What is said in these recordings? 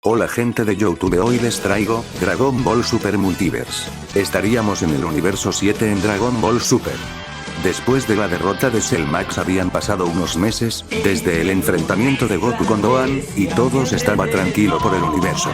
Hola gente de YouTube, hoy les traigo Dragon Ball Super Multiverse. Estaríamos en el universo 7 en Dragon Ball Super. Después de la derrota de Cell Max habían pasado unos meses, desde el enfrentamiento de Goku con Gohan, y todos estaba tranquilo por el universo.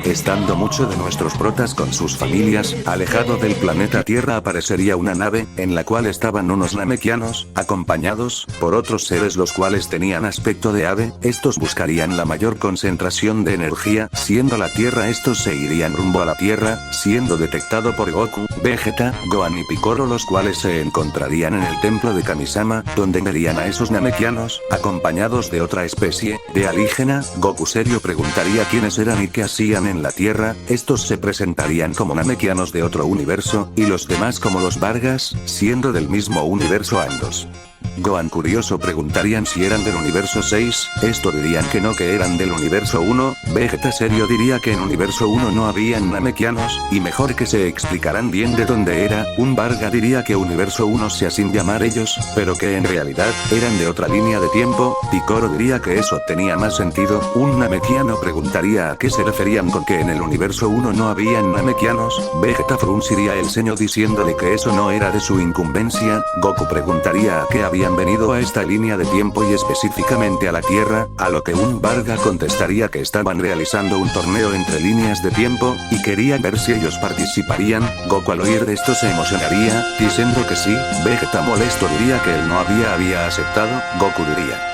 Estando mucho de nuestros protas con sus familias, alejado del planeta Tierra aparecería una nave, en la cual estaban unos namekianos, acompañados por otros seres los cuales tenían aspecto de ave. Estos buscarían la mayor concentración de energía, siendo la Tierra estos se irían rumbo a la Tierra, siendo detectado por Goku, Vegeta, Gohan y Piccolo, los cuales se encontrarían en el templo de Kamisama, donde verían a esos namekianos, acompañados de otra especie, de alienígena. Goku serio preguntaría quiénes eran y qué hacían en la Tierra. Estos se presentarían como namekianos de otro universo, y los demás como los Vargas, siendo del mismo universo ambos. Gohan curioso preguntarían si eran del universo 6, esto dirían que no, que eran del universo 1, Vegeta serio diría que en universo 1 no habían namekianos, y mejor que se explicaran bien de dónde era. Un Varga diría que universo 1 se hacen llamar ellos, pero que en realidad, eran de otra línea de tiempo. Piccolo diría que eso tenía más sentido. Un namekiano preguntaría a qué se referían con que en el universo 1 no habían namekianos. Vegeta frunciría el ceño diciéndole que eso no era de su incumbencia. Goku preguntaría a qué habían venido a esta línea de tiempo y específicamente a la Tierra, a lo que un Varga contestaría que estaban realizando un torneo entre líneas de tiempo, y quería ver si ellos participarían. Goku al oír de esto se emocionaría, diciendo que sí. Vegeta molesto diría que él no había aceptado. Goku diría: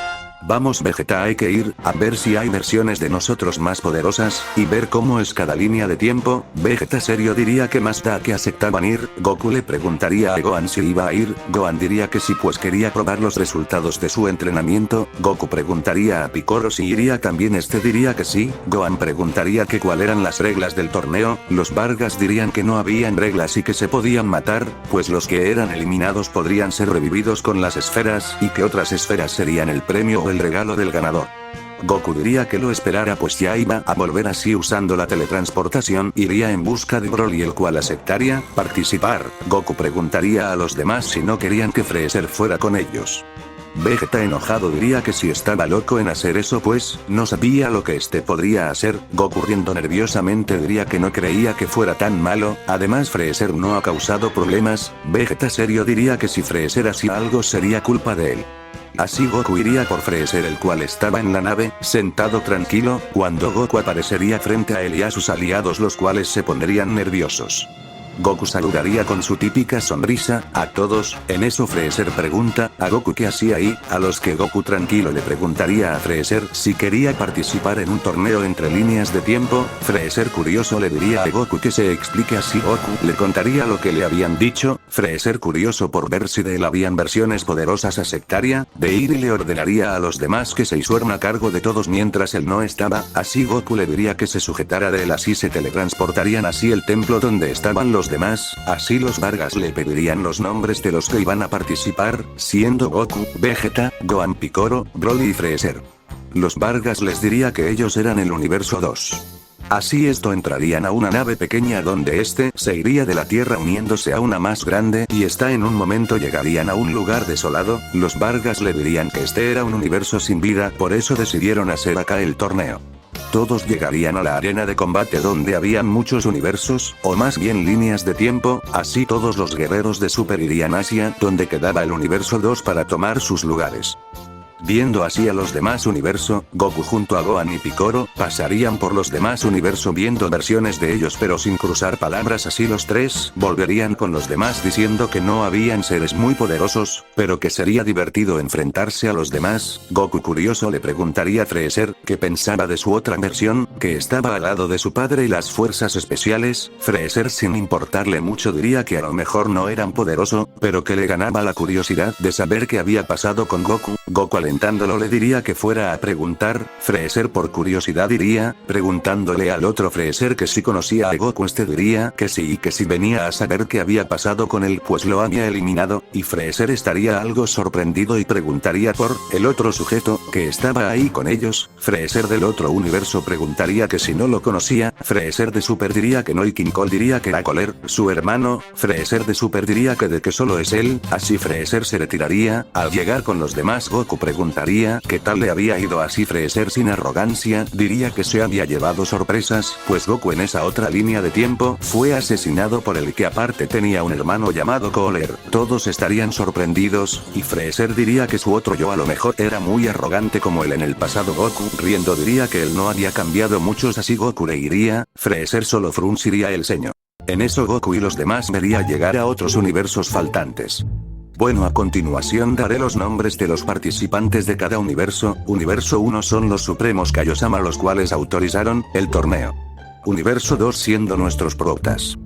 vamos Vegeta, hay que ir, a ver si hay versiones de nosotros más poderosas, y ver cómo es cada línea de tiempo. Vegeta serio diría que más da que aceptaban ir. Goku le preguntaría a Gohan si iba a ir. Gohan diría que sí, pues quería probar los resultados de su entrenamiento. Goku preguntaría a Piccolo si iría también, este diría que sí. Gohan preguntaría que cuál eran las reglas del torneo. Los Vargas dirían que no habían reglas y que se podían matar, pues los que eran eliminados podrían ser revividos con las esferas, y que otras esferas serían el premio o el regalo del ganador. Goku diría que lo esperara, pues ya iba a volver, así usando la teletransportación iría en busca de Broly, el cual aceptaría participar. Goku preguntaría a los demás si no querían que Freezer fuera con ellos. Vegeta enojado diría que si estaba loco en hacer eso, pues no sabía lo que este podría hacer. Goku riendo nerviosamente diría que no creía que fuera tan malo, además Freezer no ha causado problemas. Vegeta serio diría que si Freezer hacía algo sería culpa de él. Así Goku iría por Freezer, el cual estaba en la nave, sentado tranquilo, cuando Goku aparecería frente a él y a sus aliados, los cuales se pondrían nerviosos. Goku saludaría con su típica sonrisa a todos. En eso Freezer pregunta a Goku qué hacía ahí, a los que Goku tranquilo le preguntaría a Freezer si quería participar en un torneo entre líneas de tiempo. Freezer curioso le diría a Goku que se explique, así Goku le contaría lo que le habían dicho. Freezer curioso por ver si de él habían versiones poderosas aceptaría de ir, y le ordenaría a los demás que se hicieran a cargo de todos mientras él no estaba. Así Goku le diría que se sujetara de él, así se teletransportarían hacia el templo donde estaban los demás. Así los Vargas le pedirían los nombres de los que iban a participar, siendo Goku, Vegeta, Gohan, Piccolo, Broly y Freezer. Los Vargas les diría que ellos eran el universo 2. Así esto entrarían a una nave pequeña donde este se iría de la Tierra uniéndose a una más grande, y en un momento llegarían a un lugar desolado. Los Vargas le dirían que este era un universo sin vida, por eso decidieron hacer acá el torneo. Todos llegarían a la arena de combate donde habían muchos universos, o más bien líneas de tiempo. Así todos los guerreros de Super irían hacia donde quedaba el universo 2 para tomar sus lugares. Viendo así a los demás universo, Goku junto a Gohan y Piccolo pasarían por los demás universo viendo versiones de ellos pero sin cruzar palabras. Así los tres volverían con los demás diciendo que no habían seres muy poderosos, pero que sería divertido enfrentarse a los demás. Goku curioso le preguntaría a Freezer qué pensaba de su otra versión, que estaba al lado de su padre y las fuerzas especiales. Freezer sin importarle mucho diría que a lo mejor no eran poderosos, pero que le ganaba la curiosidad de saber qué había pasado con Goku. Goku alentándolo le diría que fuera a preguntar. Freezer por curiosidad iría, preguntándole al otro Freezer que si conocía a Goku, este diría que sí y que si venía a saber qué había pasado con él pues lo había eliminado, y Freezer estaría algo sorprendido y preguntaría por el otro sujeto que estaba ahí con ellos. Freezer del otro universo preguntaría que si no lo conocía. Freezer de Super diría que no, y King Cole diría que era Coler, su hermano. Freezer de Super diría que de que solo es él. Así Freezer se retiraría. Al llegar con los demás, Goku preguntaría preguntaría qué tal le había ido así Freezer sin arrogancia, diría que se había llevado sorpresas, pues Goku en esa otra línea de tiempo fue asesinado por el que aparte tenía un hermano llamado Cooler. Todos estarían sorprendidos, y Freezer diría que su otro yo a lo mejor era muy arrogante como él en el pasado. Goku riendo diría que él no había cambiado muchos, así Goku reiría, Freezer solo frunciría el ceño. En eso Goku y los demás vería llegar a otros universos faltantes. Bueno, a continuación daré los nombres de los participantes de cada universo. Universo 1 son los Supremos Kaiosama, los cuales autorizaron el torneo. Universo 2 siendo nuestros protas.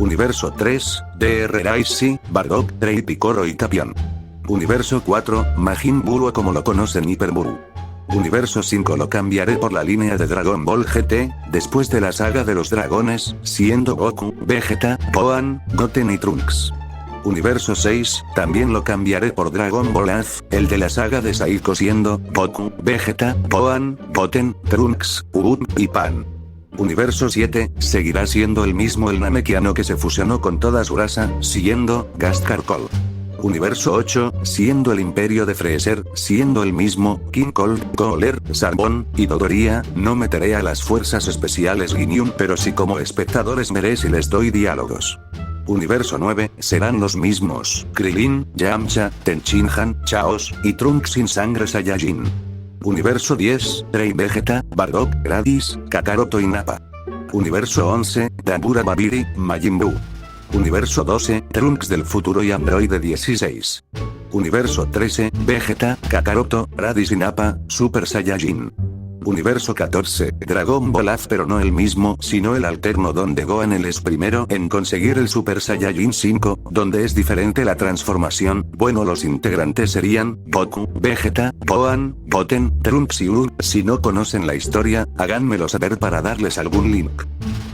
Universo 3, Dr. Raisi, Bardock, Trey, Piccolo y Tapion. Universo 4, Majin Buu o como lo conocen Hyper Buu. Universo 5 lo cambiaré por la línea de Dragon Ball GT, después de la saga de los dragones, siendo Goku, Vegeta, Gohan, Goten y Trunks. Universo 6, también lo cambiaré por Dragon Ball AZ, el de la saga de Saiko siendo Goku, Vegeta, Gohan, Goten, Trunks, Uub y Pan. Universo 7, seguirá siendo el mismo el Namekiano que se fusionó con toda su raza, siendo Gastkarkol. Universo 8, siendo el Imperio de Freezer, siendo el mismo King Cold, Cooler, Sarbon y Dodoria. No meteré a las fuerzas especiales Ginyu, pero sí como espectadores veré si les doy diálogos. Universo 9, serán los mismos, Krillin, Yamcha, Tenshinhan, Chaos, y Trunks sin sangre Saiyajin. Universo 10, Trey, Vegeta, Bardock, Raditz, Kakaroto y Nappa. Universo 11, Dabura, Babidi, Majin Buu. Universo 12, Trunks del futuro y Androide 16. Universo 13, Vegeta, Kakaroto, Raditz y Nappa, Super Saiyajin. Universo 14, Dragon Ball AZ, pero no el mismo, sino el alterno donde Gohan él es primero en conseguir el Super Saiyajin 5, donde es diferente la transformación. Bueno, los integrantes serían Goku, Vegeta, Gohan, Goten, Trunks y Uub. Si no conocen la historia, háganmelo saber para darles algún link.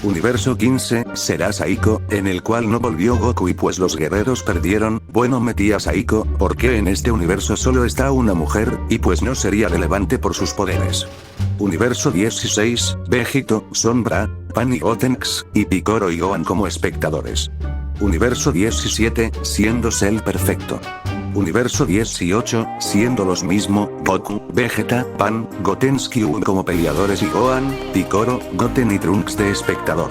Universo 15, será Saiko, en el cual no volvió Goku y pues los guerreros perdieron. Bueno, metí a Saiko, porque en este universo solo está una mujer, y pues no sería relevante por sus poderes. Universo 16, Vegito, Sombra, Pan y Gotenks, y Piccolo y Gohan como espectadores. Universo 17, siendo Cell perfecto. Universo 18, siendo los mismo, Goku, Vegeta, Pan, Gotensky y Uub como peleadores y Gohan, Piccolo, Goten y Trunks de espectador.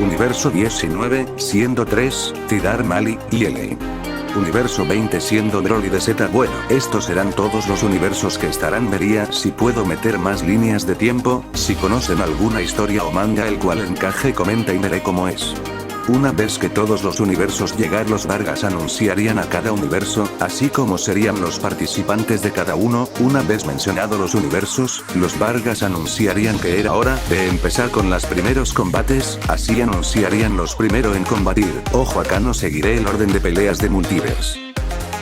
Universo 19, siendo 3, Tidar Mali, y L. Universo 20 siendo Broly de Z. Bueno, estos serán todos los universos que estarán. Vería si puedo meter más líneas de tiempo. Si conocen alguna historia o manga el cual encaje, comenta y veré cómo es. Una vez que todos los universos llegar, los Vargas anunciarían a cada universo, así como serían los participantes de cada uno. Una vez mencionado los universos, los Vargas anunciarían que era hora de empezar con los primeros combates, así anunciarían los primeros en combatir. Ojo, acá no seguiré el orden de peleas de Multiverse.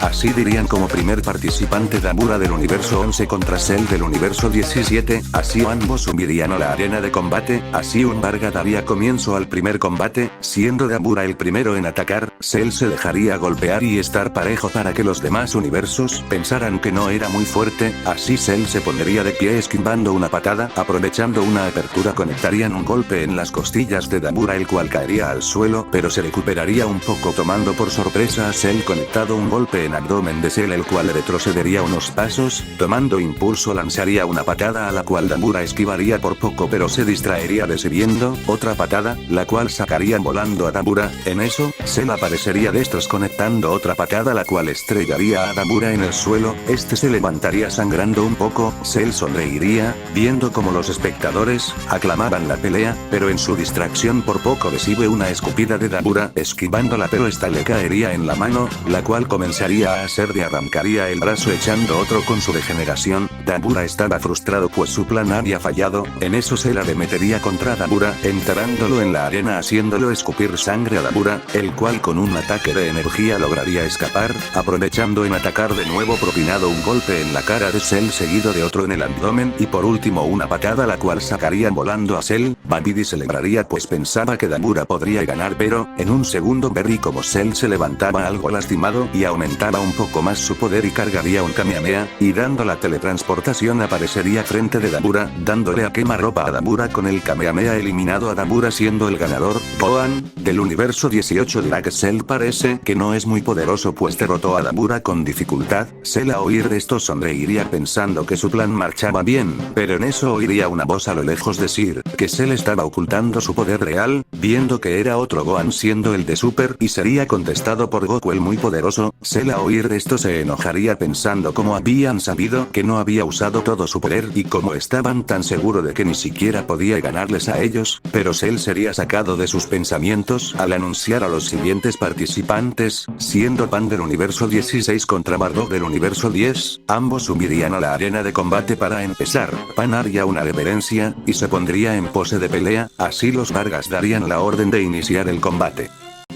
Así dirían como primer participante Dabura del universo 11 contra Cell del universo 17, así ambos subirían a la arena de combate, así un Varga daría comienzo al primer combate, siendo Dabura el primero en atacar, Cell se dejaría golpear y estar parejo para que los demás universos pensaran que no era muy fuerte, así Cell se pondría de pie esquivando una patada, aprovechando una apertura conectarían un golpe en las costillas de Dabura el cual caería al suelo, pero se recuperaría un poco tomando por sorpresa a Cell conectado un golpe en abdomen de Cell el cual retrocedería unos pasos, tomando impulso lanzaría una patada a la cual Dabura esquivaría por poco pero se distraería recibiendo otra patada, la cual sacaría volando a Dabura. En eso, Cell aparecería destros conectando otra patada la cual estrellaría a Dabura en el suelo, este se levantaría sangrando un poco, Cell sonreiría, viendo como los espectadores aclamaban la pelea, pero en su distracción por poco recibe una escupida de Dabura, esquivándola pero esta le caería en la mano, la cual comenzaría a hacer de arrancaría el brazo echando otro con su degeneración. Dabura estaba frustrado pues su plan había fallado, en eso se la arremetería contra Dabura, enterrándolo en la arena haciéndolo escupir sangre a Dabura, el cual con un ataque de energía lograría escapar, aprovechando en atacar de nuevo propinado un golpe en la cara de Cell seguido de otro en el abdomen y por último una patada la cual sacaría volando a Cell. Babidi celebraría pues pensaba que Dabura podría ganar pero, en un segundo Berry como Cell se levantaba algo lastimado y aumentaba un poco más su poder y cargaría un Kamehameha, y dando la teletransportación aparecería frente de Dabura, dándole a quemarropa a Dabura con el Kamehameha eliminado a Dabura siendo el ganador. Gohan, del universo 18 Drag Cell parece que no es muy poderoso pues derrotó a Dabura con dificultad. Cell a oír esto sonreiría pensando que su plan marchaba bien, pero en eso oiría una voz a lo lejos decir que Cell estaba ocultando su poder real, viendo que era otro Gohan siendo el de Super y sería contestado por Goku el muy poderoso. Cell a oír esto se enojaría pensando cómo habían sabido que no había usado todo su poder y cómo estaban tan seguro de que ni siquiera podía ganarles a ellos, pero Cell sería sacado de sus pensamientos al anunciar a los siguientes participantes, siendo Pan del universo 16 contra Bardock del universo 10, ambos subirían a la arena de combate para empezar. Pan haría una reverencia y se pondría en pose de pelea, así los Vargas darían la orden de iniciar el combate.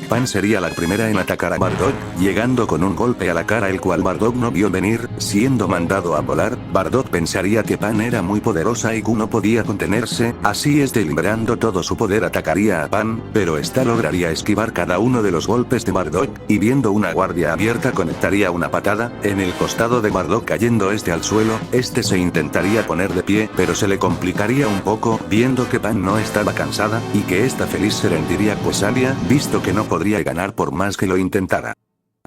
Pan sería la primera en atacar a Bardock, llegando con un golpe a la cara el cual Bardock no vio venir, siendo mandado a volar. Bardock pensaría que Pan era muy poderosa y Q no podía contenerse, así es liberando todo su poder atacaría a Pan, pero esta lograría esquivar cada uno de los golpes de Bardock, y viendo una guardia abierta conectaría una patada en el costado de Bardock cayendo este al suelo. Este se intentaría poner de pie, pero se le complicaría un poco, viendo que Pan no estaba cansada, y que esta feliz se rendiría pues había visto que no podría ganar por más que lo intentara.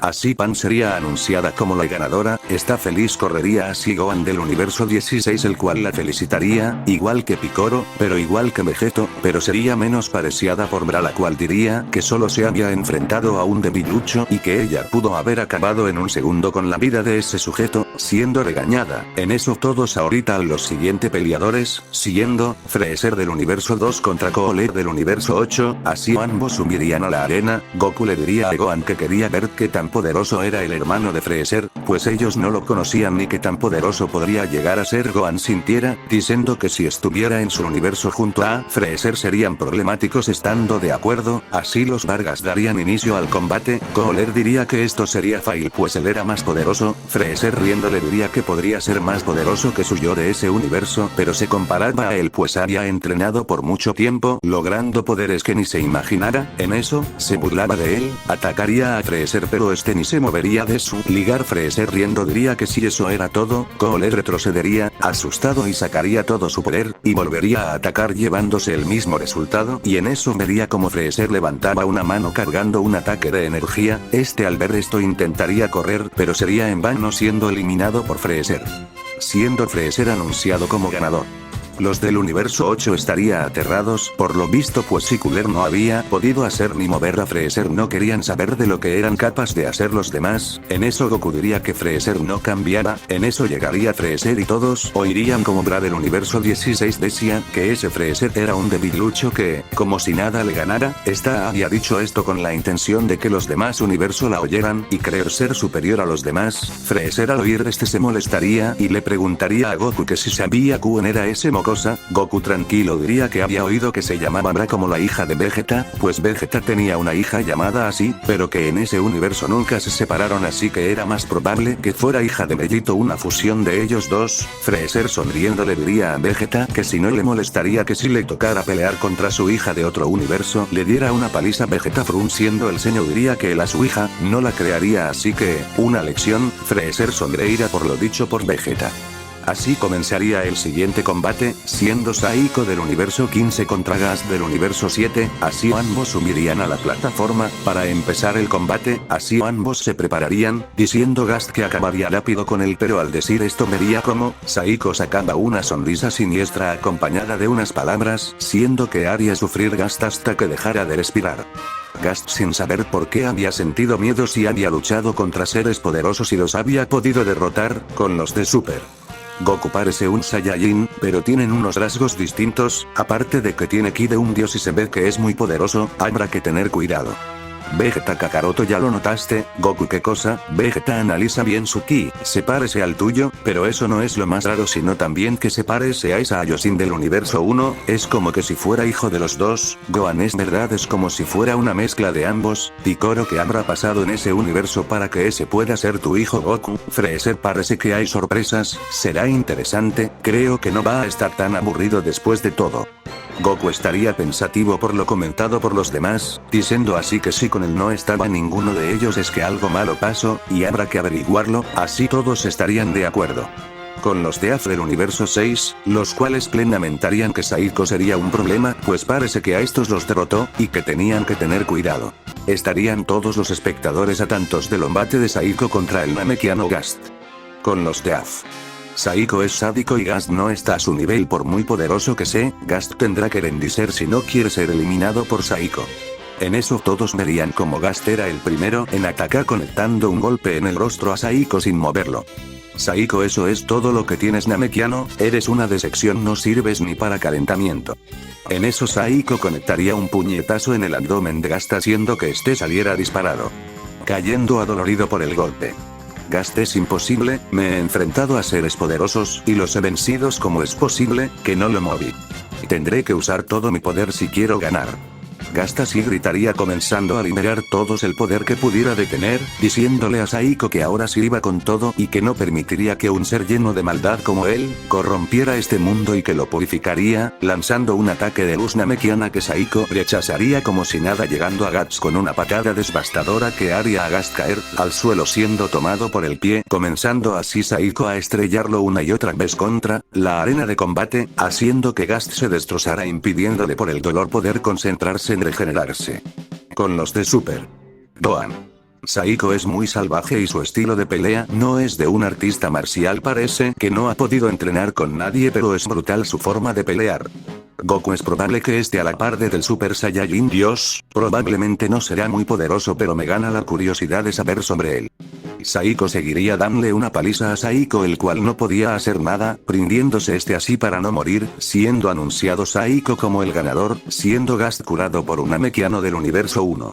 Así Pan sería anunciada como la ganadora. Esta feliz correría así Gohan del universo 16 el cual la felicitaría, igual que Piccolo, pero igual que Vegeto, pero sería menos pareciada por Bra la cual diría que solo se había enfrentado a un debilucho y que ella pudo haber acabado en un segundo con la vida de ese sujeto, siendo regañada. En eso todos ahorita a los siguientes peleadores, siguiendo Freezer del universo 2 contra Cooler del universo 8, así ambos subirían a la arena. Goku le diría a Gohan que quería ver qué tan poderoso era el hermano de Freezer, pues ellos no lo conocían ni qué tan poderoso podría llegar a ser. Gohan sintiera, diciendo que si estuviera en su universo junto a Freezer serían problemáticos estando de acuerdo, así los Vargas darían inicio al combate. Cooler diría que esto sería fácil pues él era más poderoso. Freezer riendo le diría que podría ser más poderoso que su yo de ese universo, pero se comparaba a él pues había entrenado por mucho tiempo, logrando poderes que ni se imaginara. En eso, se burlaba de él, atacaría a Freezer pero este ni se movería de su lugar. Freezer riendo diría que si eso era todo, Cooler retrocedería, asustado y sacaría todo su poder, y volvería a atacar llevándose el mismo resultado, y en eso vería como Freezer levantaba una mano cargando un ataque de energía. Este al ver esto intentaría correr, pero sería en vano siendo eliminado por Freezer, siendo Freezer anunciado como ganador. Los del universo 8 estaría aterrados por lo visto pues si Cooler no había podido hacer ni mover a Freezer no querían saber de lo que eran capaces de hacer los demás. En eso Goku diría que Freezer no cambiara, en eso llegaría Freezer y todos oirían como Bra del universo 16 decía que ese Freezer era un debilucho que, como si nada le ganara. Esta había dicho esto con la intención de que los demás universo la oyeran y creer ser superior a los demás. Freezer al oír este se molestaría y le preguntaría a Goku que si sabía quién era ese moco. Goku tranquilo diría que había oído que se llamaba Bra como la hija de Vegeta, pues Vegeta tenía una hija llamada así, pero que en ese universo nunca se separaron así que era más probable que fuera hija de Bellito una fusión de ellos dos. Freezer sonriendo le diría a Vegeta que si no le molestaría que si le tocara pelear contra su hija de otro universo le diera una paliza. Vegeta frunciendo el ceño diría que él a su hija no la crearía así que, una lección. Freezer sonreirá por lo dicho por Vegeta. Así comenzaría el siguiente combate, siendo Saiko del universo 15 contra Gas del universo 7, así ambos subirían a la plataforma para empezar el combate, así ambos se prepararían, diciendo Gas que acabaría rápido con él pero al decir esto vería como Saiko sacaba una sonrisa siniestra acompañada de unas palabras, siendo que haría sufrir Gas hasta que dejara de respirar. Gas sin saber por qué había sentido miedo si había luchado contra seres poderosos y los había podido derrotar, con los de Super. Goku parece un Saiyajin, pero tienen unos rasgos distintos, aparte de que tiene ki de un dios y se ve que es muy poderoso, habrá que tener cuidado. Vegeta Kakaroto ya lo notaste, Goku ¿qué cosa? Vegeta analiza bien su ki, se parece al tuyo, pero eso no es lo más raro sino también que se parece a esa Aioshin del universo 1, es como que si fuera hijo de los dos. Gohan es verdad es como si fuera una mezcla de ambos. Piccolo ¿qué habrá pasado en ese universo para que ese pueda ser tu hijo Goku? Freezer parece que hay sorpresas, será interesante, creo que no va a estar tan aburrido después de todo. Goku estaría pensativo por lo comentado por los demás, diciendo así que si con él no estaba ninguno de ellos es que algo malo pasó, y habrá que averiguarlo, así todos estarían de acuerdo. Con los de AF del universo 6, los cuales plenamentarían que Saiko sería un problema, pues parece que a estos los derrotó, y que tenían que tener cuidado. Estarían todos los espectadores atentos del combate de Saiko contra el Namekiano Gast. Con los de AF. Saiko es sádico y Gast no está a su nivel por muy poderoso que sea, Gast tendrá que rendirse si no quiere ser eliminado por Saiko. En eso todos verían como Gast era el primero en atacar conectando un golpe en el rostro a Saiko sin moverlo. Saiko, eso es todo lo que tienes, Namekiano, eres una decepción, no sirves ni para calentamiento. En eso Saiko conectaría un puñetazo en el abdomen de Gast haciendo que este saliera disparado. Cayendo adolorido por el golpe. Gast, es imposible, me he enfrentado a seres poderosos y los he vencidos, como es posible que no lo moví. Tendré que usar todo mi poder si quiero ganar. Gast así gritaría comenzando a liberar todos el poder que pudiera detener, diciéndole a Saiko que ahora sí iba con todo y que no permitiría que un ser lleno de maldad como él, corrompiera este mundo y que lo purificaría, lanzando un ataque de luz namekiana que Saiko rechazaría como si nada, llegando a Gast con una patada devastadora que haría a Gast caer al suelo siendo tomado por el pie, comenzando así Saiko a estrellarlo una y otra vez contra la arena de combate, haciendo que Gast se destrozara impidiéndole por el dolor poder concentrarse en regenerarse. Con los de Super Gohan. Saiko es muy salvaje y su estilo de pelea no es de un artista marcial, parece que no ha podido entrenar con nadie, pero es brutal su forma de pelear. Goku es probable que esté a la par del Super Saiyajin Dios, probablemente no será muy poderoso, pero me gana la curiosidad de saber sobre él. Saiko seguiría dándole una paliza a Saiko, el cual no podía hacer nada, rindiéndose así para no morir, siendo anunciado Saiko como el ganador, siendo Gast curado por un Namekiano del universo 1.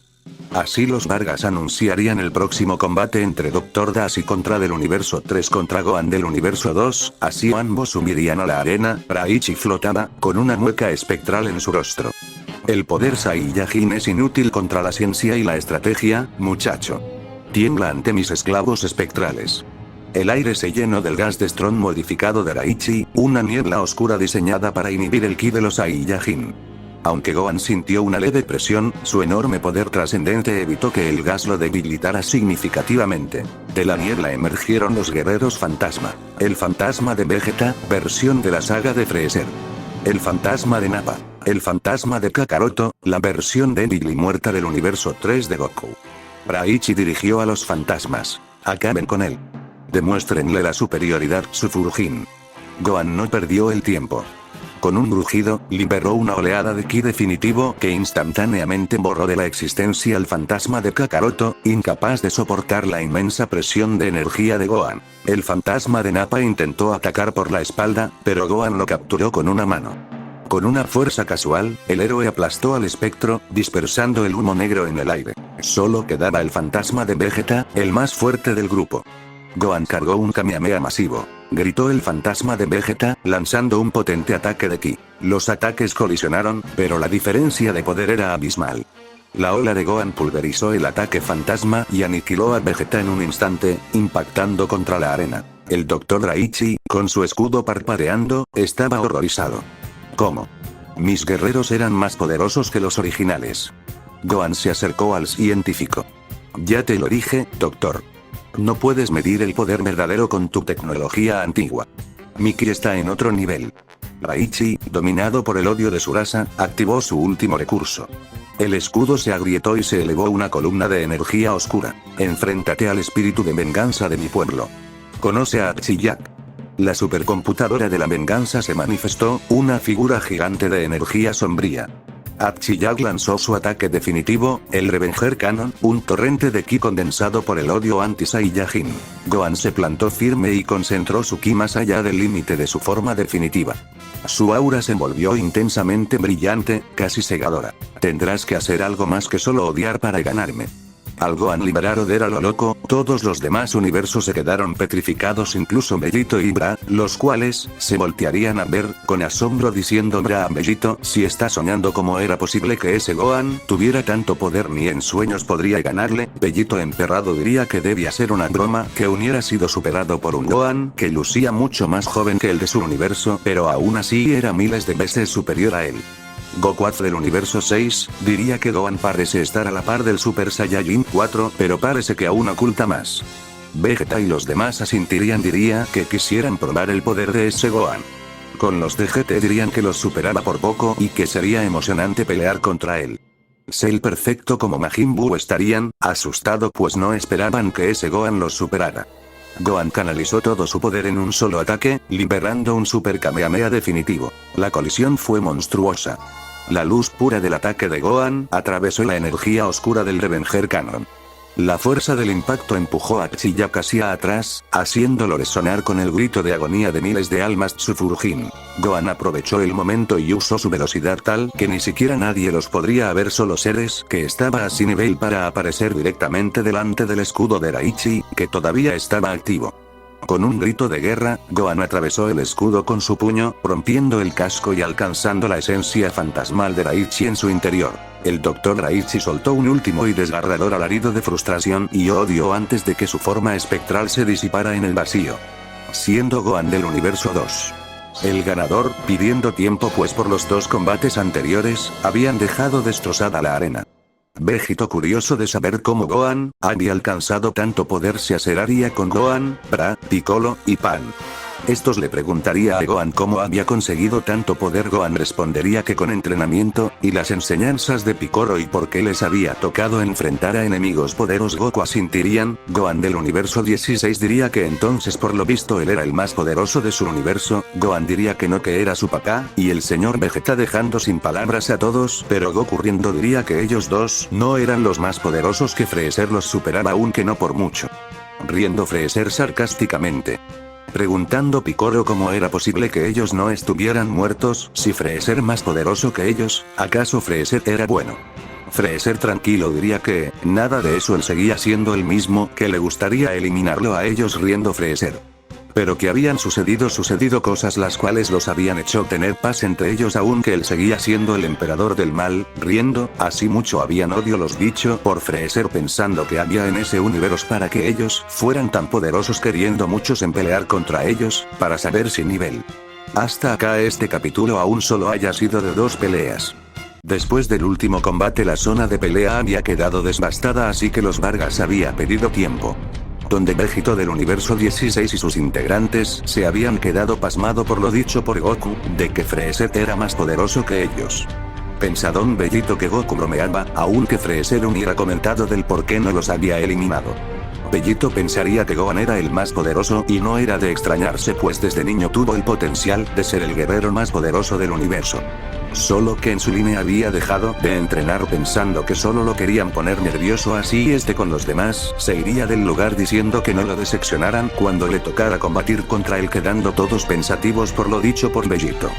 Así los Vargas anunciarían el próximo combate entre Dr. Dazzy contra del universo 3 contra Gohan del universo 2, así ambos subirían a la arena, Raichi flotaba, con una mueca espectral en su rostro. El poder Saiyajin es inútil contra la ciencia y la estrategia, muchacho. Tiembla ante mis esclavos espectrales. El aire se llenó del gas de Strong modificado de Raichi, una niebla oscura diseñada para inhibir el ki de los Saiyajin. Aunque Gohan sintió una leve presión, su enorme poder trascendente evitó que el gas lo debilitara significativamente. De la niebla emergieron los guerreros fantasma. El fantasma de Vegeta, versión de la saga de Freezer. El fantasma de Nappa. El fantasma de Kakaroto, la versión débil y muerta del universo 3 de Goku. Raichi dirigió a los fantasmas. Acaben con él. Demuéstrenle la superioridad, Sufurgin. Gohan no perdió el tiempo. Con un rugido, liberó una oleada de ki definitivo que instantáneamente borró de la existencia al fantasma de Kakaroto, incapaz de soportar la inmensa presión de energía de Gohan. El fantasma de Nappa intentó atacar por la espalda, pero Gohan lo capturó con una mano. Con una fuerza casual, el héroe aplastó al espectro, dispersando el humo negro en el aire. Solo quedaba el fantasma de Vegeta, el más fuerte del grupo. Gohan cargó un Kamehameha masivo. Gritó el fantasma de Vegeta, lanzando un potente ataque de ki. Los ataques colisionaron, pero la diferencia de poder era abismal. La ola de Gohan pulverizó el ataque fantasma y aniquiló a Vegeta en un instante, impactando contra la arena. El Dr. Raichi, con su escudo parpadeando, estaba horrorizado. ¿Cómo? Mis guerreros eran más poderosos que los originales. Gohan se acercó al científico. Ya te lo dije, doctor. No puedes medir el poder verdadero con tu tecnología antigua. Mi ki está en otro nivel. Raichi, dominado por el odio de su raza, activó su último recurso. El escudo se agrietó y se elevó una columna de energía oscura. Enfréntate al espíritu de venganza de mi pueblo. Conoce a Chiyak. La supercomputadora de la venganza se manifestó, una figura gigante de energía sombría. Chiyak lanzó su ataque definitivo, el Revenger Cannon, un torrente de ki condensado por el odio anti-Saiyajin. Gohan se plantó firme y concentró su ki más allá del límite de su forma definitiva. Su aura se volvió intensamente brillante, casi cegadora. Tendrás que hacer algo más que solo odiar para ganarme. Al Gohan liberar Oder a lo loco, todos los demás universos se quedaron petrificados, incluso Bellito y Bra, los cuales se voltearían a ver con asombro diciendo: Bra a Bellito, si está soñando, ¿cómo era posible que ese Gohan tuviera tanto poder? Ni en sueños podría ganarle. Bellito emperrado diría que debía ser una broma que hubiera sido superado por un Gohan que lucía mucho más joven que el de su universo, pero aún así era miles de veces superior a él. Goku del universo 6, diría que Gohan parece estar a la par del Super Saiyajin 4, pero parece que aún oculta más. Vegeta y los demás asintirían, diría que quisieran probar el poder de ese Gohan. Con los de GT dirían que los superaba por poco y que sería emocionante pelear contra él. Cell perfecto como Majin Buu estarían asustado pues no esperaban que ese Gohan los superara. Gohan canalizó todo su poder en un solo ataque, liberando un Super Kamehameha definitivo. La colisión fue monstruosa. La luz pura del ataque de Gohan atravesó la energía oscura del Revenger Cannon. La fuerza del impacto empujó a Chi ya casi atrás, haciéndolo resonar con el grito de agonía de miles de almas Tsufurjin. Gohan aprovechó el momento y usó su velocidad tal que ni siquiera nadie los podría ver, solo seres que estaba a su nivel, para aparecer directamente delante del escudo de Daichi, que todavía estaba activo. Con un grito de guerra, Gohan atravesó el escudo con su puño, rompiendo el casco y alcanzando la esencia fantasmal de Daichi en su interior. El Dr. Daichi soltó un último y desgarrador alarido de frustración y odio antes de que su forma espectral se disipara en el vacío. Siendo Gohan del universo 2. El ganador, pidiendo tiempo pues por los dos combates anteriores, habían dejado destrozada la arena. Vegito, curioso de saber cómo Gohan había alcanzado tanto poder, se acercaría con Gohan, Bra, Piccolo y Pan. Estos le preguntaría a Gohan cómo había conseguido tanto poder. Gohan respondería que con entrenamiento y las enseñanzas de Piccolo y porque les había tocado enfrentar a enemigos poderosos. Goku asintirían. Gohan del universo 16 diría que entonces por lo visto él era el más poderoso de su universo. Gohan diría que no, que era su papá y el señor Vegeta, dejando sin palabras a todos, pero Goku riendo diría que ellos dos no eran los más poderosos, que Freezer los superaba, aunque no por mucho. Riendo Freezer sarcásticamente. Preguntando Piccolo cómo era posible que ellos no estuvieran muertos, si Freezer más poderoso que ellos, ¿acaso Freezer era bueno? Freezer tranquilo diría que, nada de eso, él seguía siendo el mismo, que le gustaría eliminarlo a ellos. Riendo Freezer. Pero que habían sucedido cosas las cuales los habían hecho tener paz entre ellos, aunque él seguía siendo el emperador del mal. Riendo, así mucho habían odio los dicho por Freezer, pensando que había en ese universo para que ellos fueran tan poderosos, queriendo muchos en pelear contra ellos, para saber si nivel. Hasta acá este capítulo aún solo haya sido de 2 peleas. Después del último combate la zona de pelea había quedado devastada, así que los Vargas había pedido tiempo. Donde Vegito del universo 16 y sus integrantes se habían quedado pasmado por lo dicho por Goku, de que Freezer era más poderoso que ellos. Pensadón Bellito que Goku bromeaba, aunque Freezer hubiera comentado del por qué no los había eliminado. Bellito pensaría que Gohan era el más poderoso y no era de extrañarse, pues desde niño tuvo el potencial de ser el guerrero más poderoso del universo. Solo que en su línea había dejado de entrenar pensando que solo lo querían poner nervioso, así con los demás se iría del lugar diciendo que no lo decepcionaran cuando le tocara combatir contra él, quedando todos pensativos por lo dicho por Bellito.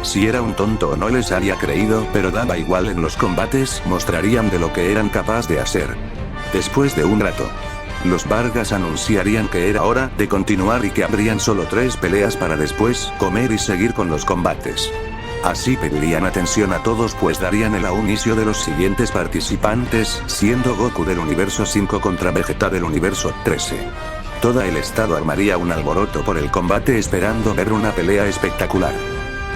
Si era un tonto o no les había creído, pero daba igual, en los combates mostrarían de lo que eran capaces de hacer. Después de un rato, los Vargas anunciarían que era hora de continuar y que habrían solo 3 peleas para después comer y seguir con los combates. Así pedirían atención a todos, pues darían el inicio de los siguientes participantes, siendo Goku del universo 5 contra Vegeta del universo 13. Todo el estado armaría un alboroto por el combate, esperando ver una pelea espectacular.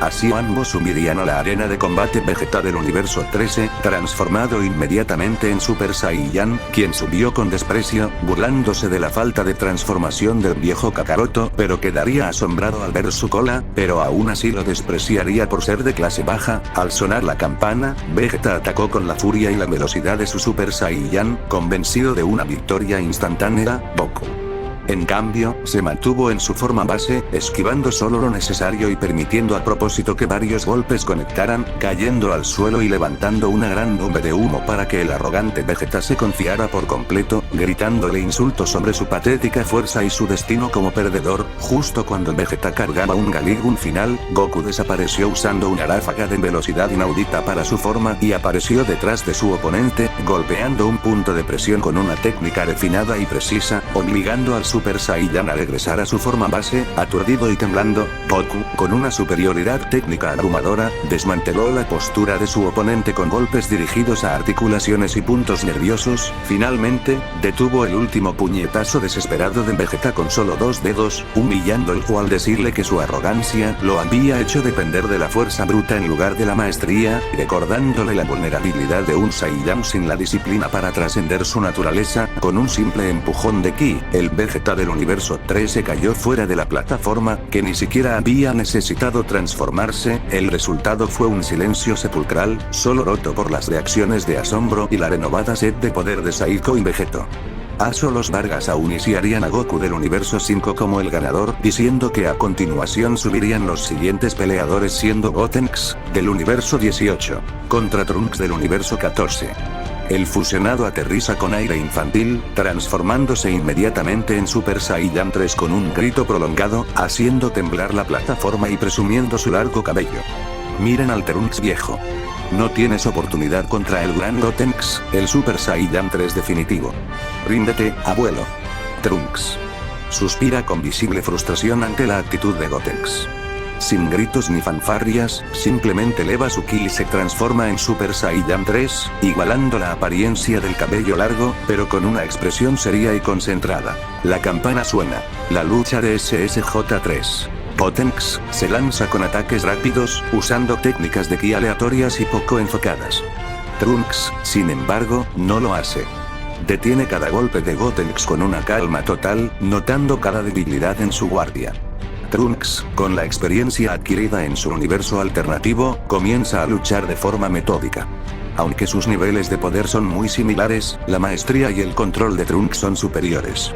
Así ambos subirían a la arena de combate. Vegeta del universo 13, transformado inmediatamente en Super Saiyan, quien subió con desprecio, burlándose de la falta de transformación del viejo Kakaroto, pero quedaría asombrado al ver su cola, pero aún así lo despreciaría por ser de clase baja. Al sonar la campana, Vegeta atacó con la furia y la velocidad de su Super Saiyan, convencido de una victoria instantánea. Goku, en cambio, se mantuvo en su forma base, esquivando solo lo necesario y permitiendo a propósito que varios golpes conectaran, cayendo al suelo y levantando una gran nube de humo para que el arrogante Vegeta se confiara por completo, gritándole insultos sobre su patética fuerza y su destino como perdedor. Justo cuando Vegeta cargaba un Galigun final, Goku desapareció usando una ráfaga de velocidad inaudita para su forma y apareció detrás de su oponente, golpeando un punto de presión con una técnica refinada y precisa, obligando al Super Saiyan a regresar a su forma base. Aturdido y temblando, Goku, con una superioridad técnica abrumadora, desmanteló la postura de su oponente con golpes dirigidos a articulaciones y puntos nerviosos. Finalmente, detuvo el último puñetazo desesperado de Vegeta con solo 2 dedos, humillándolo al decirle que su arrogancia lo había hecho depender de la fuerza bruta en lugar de la maestría, recordándole la vulnerabilidad de un Saiyan sin la disciplina para trascender su naturaleza. Con un simple empujón de ki, el Vegeta Vegeta del universo 3 se cayó fuera de la plataforma, que ni siquiera había necesitado transformarse. El resultado fue un silencio sepulcral, solo roto por las reacciones de asombro y la renovada sed de poder de Saiko y Vegeto. Los Vargas aún iniciarían a Goku del universo 5 como el ganador, diciendo que a continuación subirían los siguientes peleadores, siendo Gotenks, del universo 18, contra Trunks del universo 14. El fusionado aterriza con aire infantil, transformándose inmediatamente en Super Saiyan 3 con un grito prolongado, haciendo temblar la plataforma y presumiendo su largo cabello. Miren al Trunks viejo. No tienes oportunidad contra el gran Gotenks, el Super Saiyan 3 definitivo. Ríndete, abuelo. Trunks suspira con visible frustración ante la actitud de Gotenks. Sin gritos ni fanfarrias, simplemente eleva su ki y se transforma en Super Saiyan 3, igualando la apariencia del cabello largo, pero con una expresión seria y concentrada. La campana suena. La lucha de SSJ3. Gotenks se lanza con ataques rápidos, usando técnicas de ki aleatorias y poco enfocadas. Trunks, sin embargo, no lo hace. Detiene cada golpe de Gotenks con una calma total, notando cada debilidad en su guardia. Trunks, con la experiencia adquirida en su universo alternativo, comienza a luchar de forma metódica. Aunque sus niveles de poder son muy similares, la maestría y el control de Trunks son superiores.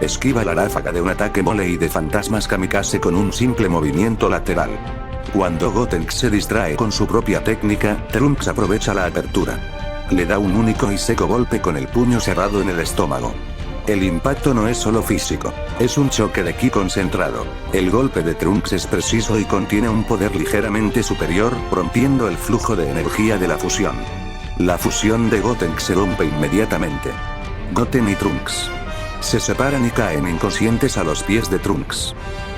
Esquiva la ráfaga de un ataque mole y de fantasmas kamikaze con un simple movimiento lateral. Cuando Gotenks se distrae con su propia técnica, Trunks aprovecha la apertura. Le da un único y seco golpe con el puño cerrado en el estómago. El impacto no es solo físico, es un choque de ki concentrado. El golpe de Trunks es preciso y contiene un poder ligeramente superior, rompiendo el flujo de energía de la fusión. La fusión de Gotenks se rompe inmediatamente. Goten y Trunks se separan y caen inconscientes a los pies de Trunks.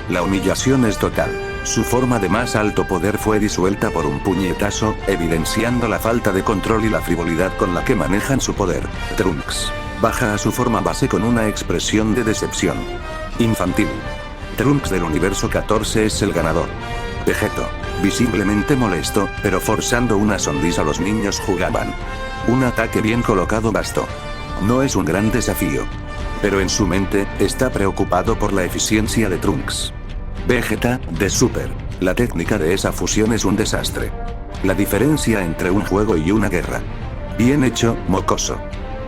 La humillación es total. Su forma de más alto poder fue disuelta por un puñetazo, evidenciando la falta de control y la frivolidad con la que manejan su poder. Trunks baja a su forma base con una expresión de decepción infantil. Trunks del universo 14 es el ganador. Vegeto, visiblemente molesto, pero forzando una sonrisa, los niños jugaban. Un ataque bien colocado bastó. No es un gran desafío. Pero en su mente, está preocupado por la eficiencia de Trunks. Vegeta, de Super. La técnica de esa fusión es un desastre. La diferencia entre un juego y una guerra. Bien hecho, mocoso.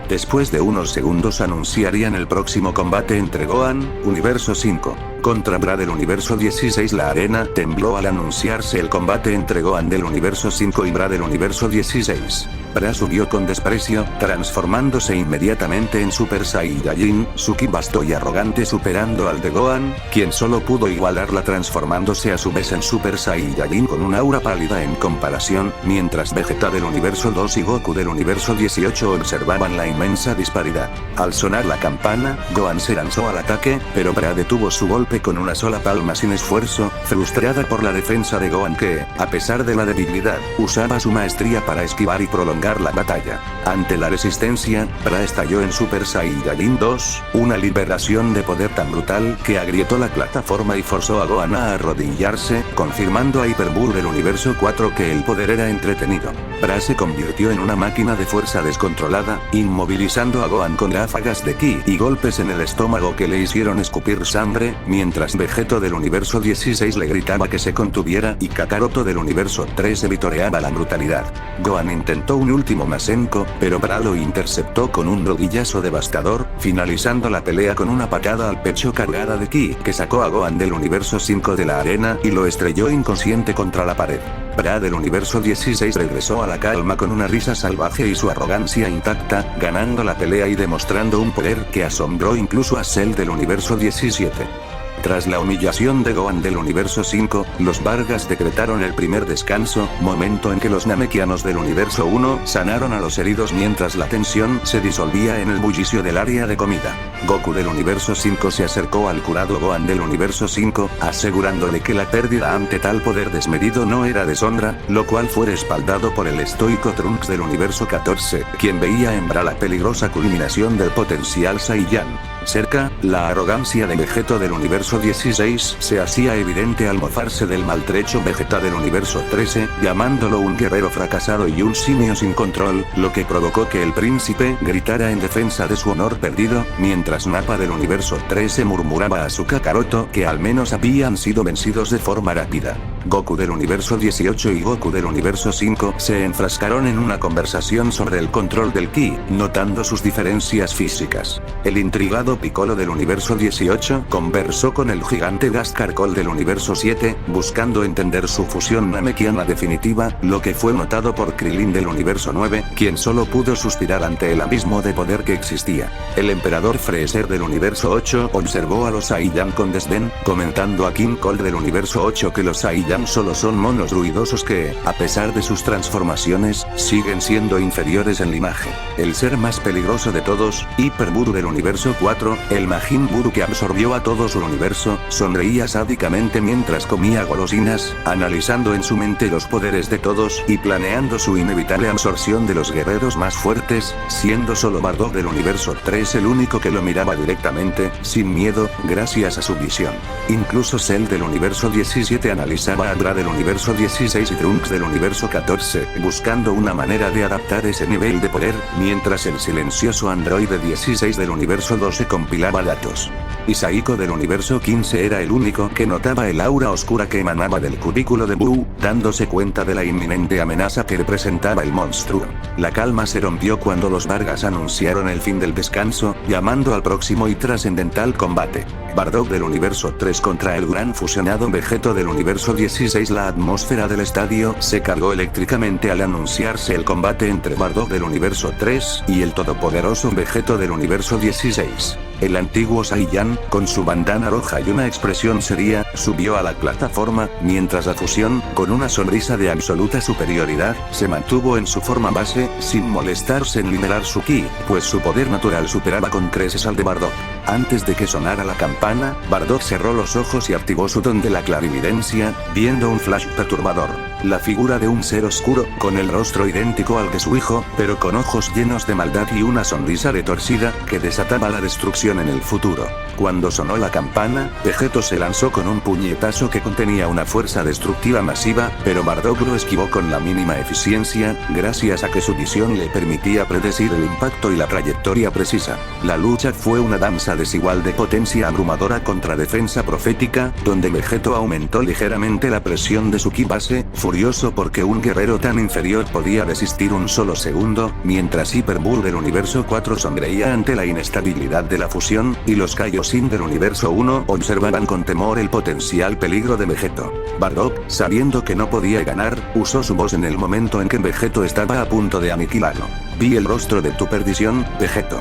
Después de unos segundos anunciarían el próximo combate entre Gohan, universo 5, contra Bra del universo 16. La arena tembló al anunciarse el combate entre Gohan del universo 5 y Bra del universo 16. Bra subió con desprecio, transformándose inmediatamente en Super Saiyajin, su ki vasto y arrogante superando al de Gohan, quien solo pudo igualarla transformándose a su vez en Super Saiyajin con un aura pálida en comparación, mientras Vegeta del universo 2 y Goku del universo 18 observaban la inmensa disparidad. Al sonar la campana, Gohan se lanzó al ataque, pero Bra detuvo su golpe con una sola palma sin esfuerzo, frustrada por la defensa de Gohan que, a pesar de la debilidad, usaba su maestría para esquivar y prolongar la batalla. Ante la resistencia, Bra estalló en Super Saiyajin 2, una liberación de poder tan brutal que agrietó la plataforma y forzó a Gohan a arrodillarse, confirmando a Hyper Bull del universo 4 que el poder era entretenido. Bra se convirtió en una máquina de fuerza descontrolada, inmovilizando a Gohan con ráfagas de ki y golpes en el estómago que le hicieron escupir sangre, mientras Vegeto del universo 16 le gritaba que se contuviera y Kakaroto del universo 3 vitoreaba la brutalidad. Gohan intentó un último Masenko, pero Bra lo interceptó con un rodillazo devastador, finalizando la pelea con una patada al pecho cargada de ki que sacó a Gohan del universo 5 de la arena y lo estrelló inconsciente contra la pared. Bra del universo 16 regresó a la calma con una risa salvaje y su arrogancia intacta, ganando la pelea y demostrando un poder que asombró incluso a Cell del universo 17. Tras la humillación de Gohan del universo 5, los Vargas decretaron el primer descanso, momento en que los Namekianos del universo 1 sanaron a los heridos mientras la tensión se disolvía en el bullicio del área de comida. Goku del universo 5 se acercó al curado Gohan del universo 5, asegurándole que la pérdida ante tal poder desmedido no era deshonra, lo cual fue respaldado por el estoico Trunks del universo 14, quien veía en Bra la peligrosa culminación del potencial Saiyan. Cerca, la arrogancia de Vegeto del universo 16 se hacía evidente al mofarse del maltrecho Vegeta del universo 13, llamándolo un guerrero fracasado y un simio sin control, lo que provocó que el príncipe gritara en defensa de su honor perdido, mientras Nappa del universo 13 murmuraba a su Kakaroto que al menos habían sido vencidos de forma rápida. Goku del universo 18 y Goku del universo 5 se enfrascaron en una conversación sobre el control del ki, notando sus diferencias físicas. El intrigado Piccolo del universo 18 conversó con el gigante Gas Caracol del universo 7, buscando entender su fusión namekiana definitiva, lo que fue notado por Krillin del universo 9, quien solo pudo suspirar ante el abismo de poder que existía. El emperador Freezer del universo 8 observó a los Saiyan con desdén, comentando a King Cole del universo 8 que los Saiyan solo son monos ruidosos que, a pesar de sus transformaciones, siguen siendo inferiores en linaje. El ser más peligroso de todos, Hyper Buru del universo 4, el Majin Buru que absorbió a todo su universo, sonreía sádicamente mientras comía golosinas, analizando en su mente los poderes de todos y planeando su inevitable absorción de los guerreros más fuertes, siendo solo Bardock del universo 3 el único que lo miraba directamente, sin miedo, gracias a su visión. Incluso Cell del universo 17 analizaba a Dra del universo 16 y Trunks del universo 14, buscando una manera de adaptar ese nivel de poder, mientras el silencioso androide 16 del universo 12 compilaba datos. Y Saiko del universo 15 era el único que notaba el aura oscura que emanaba del cubículo de Buu, dándose cuenta de la inminente amenaza que representaba el monstruo. La calma se rompió cuando los Vargas anunciaron el fin del descanso, llamando al próximo y trascendental combate. Bardock del universo 3 contra el gran fusionado Vegeto del universo 16. La atmósfera del estadio se cargó eléctricamente al anunciarse el combate entre Bardock del universo 3 y el todopoderoso Vegeto del universo 16. El antiguo Saiyan, con su bandana roja y una expresión seria, subió a la plataforma, mientras la fusión, con una sonrisa de absoluta superioridad, se mantuvo en su forma base, sin molestarse en liberar su ki, pues su poder natural superaba con creces al de Bardock. Antes de que sonara la campana, Bardock cerró los ojos y activó su don de la clarividencia, viendo un flash perturbador. La figura de un ser oscuro, con el rostro idéntico al de su hijo, pero con ojos llenos de maldad y una sonrisa retorcida, que desataba la destrucción en el futuro. Cuando sonó la campana, Vegeto se lanzó con un puñetazo que contenía una fuerza destructiva masiva, pero Bardock lo esquivó con la mínima eficiencia, gracias a que su visión le permitía predecir el impacto y la trayectoria precisa. La lucha fue una danza desigual de potencia abrumadora contra defensa profética, donde Vegeto aumentó ligeramente la presión de su ki base, furioso porque un guerrero tan inferior podía desistir un solo segundo, mientras Hyper Buru del universo 4 sonreía ante la inestabilidad de la fusión, y los Kaioshin del universo 1 observaban con temor el potencial peligro de Vegeto. Bardock, sabiendo que no podía ganar, usó su voz en el momento en que Vegeto estaba a punto de aniquilarlo. Vi el rostro de tu perdición, Vegeto.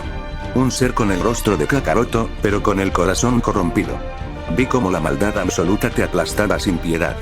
Un ser con el rostro de Kakaroto, pero con el corazón corrompido. Vi cómo la maldad absoluta te aplastaba sin piedad.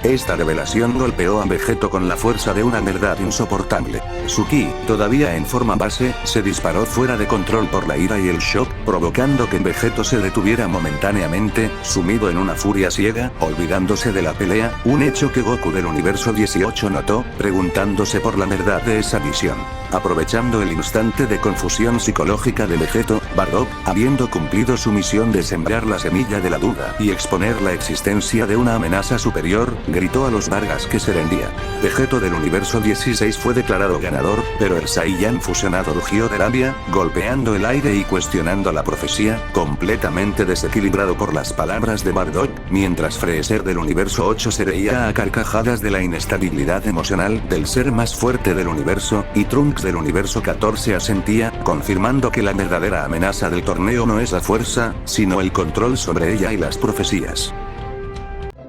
Esta revelación golpeó a Vegeto con la fuerza de una verdad insoportable. Su ki, todavía en forma base, se disparó fuera de control por la ira y el shock, provocando que Vegeto se detuviera momentáneamente, sumido en una furia ciega, olvidándose de la pelea, un hecho que Goku del universo 18 notó, preguntándose por la verdad de esa visión. Aprovechando el instante de confusión psicológica de Vegeto, Bardock, habiendo cumplido su misión de sembrar la semilla de la duda y exponer la existencia de una amenaza superior, gritó a los Vargas que se rendía. Vegeto del universo 16 fue declarado ganador, pero el Saiyan fusionado rugió de rabia, golpeando el aire y cuestionando la profecía, completamente desequilibrado por las palabras de Bardock, mientras Freezer del universo 8 se reía a carcajadas de la inestabilidad emocional del ser más fuerte del universo, y Trunks del universo 14 asentía, confirmando que la verdadera amenaza del torneo no es la fuerza, sino el control sobre ella y las profecías.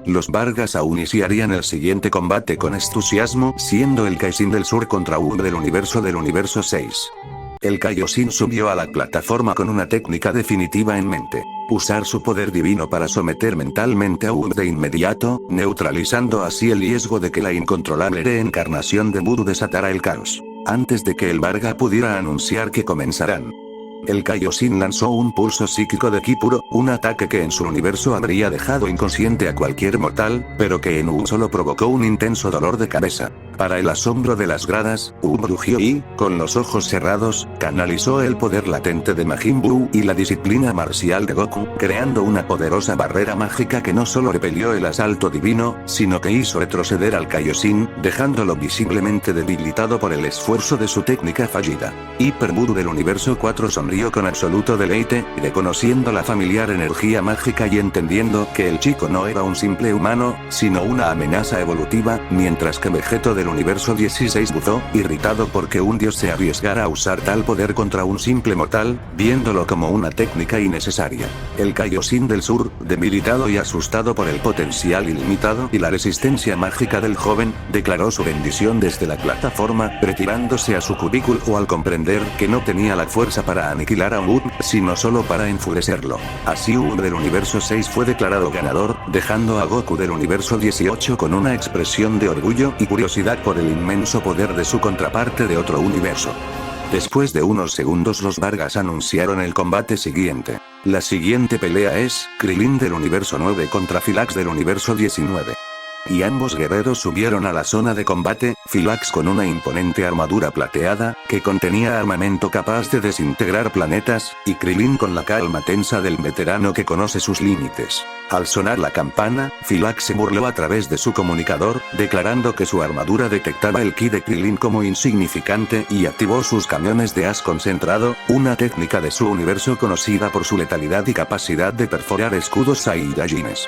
Los Vargas aún iniciarían el siguiente combate con entusiasmo, siendo el Kaioshin del Sur contra Uub del universo 6. El Kaioshin subió a la plataforma con una técnica definitiva en mente. Usar su poder divino para someter mentalmente a Uub de inmediato, neutralizando así el riesgo de que la incontrolable reencarnación de Buru desatara el caos. Antes de que el Varga pudiera anunciar que comenzarán. El Kaioshin lanzó un pulso psíquico de ki puro, un ataque que en su universo habría dejado inconsciente a cualquier mortal, pero que en Uub solo provocó un intenso dolor de cabeza. Para el asombro de las gradas, rugió y, con los ojos cerrados, canalizó el poder latente de Majin Buu y la disciplina marcial de Goku, creando una poderosa barrera mágica que no solo repelió el asalto divino, sino que hizo retroceder al Kaioshin, dejándolo visiblemente debilitado por el esfuerzo de su técnica fallida. Hyper Buu del universo 4 sonrió con absoluto deleite, reconociendo la familiar energía mágica y entendiendo que el chico no era un simple humano, sino una amenaza evolutiva, mientras que Vegeto del universo 16 buzó, irritado porque un dios se arriesgara a usar tal poder contra un simple mortal, viéndolo como una técnica innecesaria. El Kaioshin del sur, debilitado y asustado por el potencial ilimitado y la resistencia mágica del joven, declaró su bendición desde la plataforma, retirándose a su cubículo al comprender que no tenía la fuerza para aniquilar a Uub, sino solo para enfurecerlo. Así Uub del universo 6 fue declarado ganador, dejando a Goku del universo 18 con una expresión de orgullo y curiosidad por el inmenso poder de su contraparte de otro universo. Después de unos segundos los Vargas anunciaron el combate siguiente. La siguiente pelea es, Krillin del universo 9 contra Philax del universo 19. Y ambos guerreros subieron a la zona de combate, Philax con una imponente armadura plateada, que contenía armamento capaz de desintegrar planetas, y Krillin con la calma tensa del veterano que conoce sus límites. Al sonar la campana, Philax se burló a través de su comunicador, declarando que su armadura detectaba el ki de Krillin como insignificante y activó sus cañones de haz concentrado, una técnica de su universo conocida por su letalidad y capacidad de perforar escudos Saiyajines.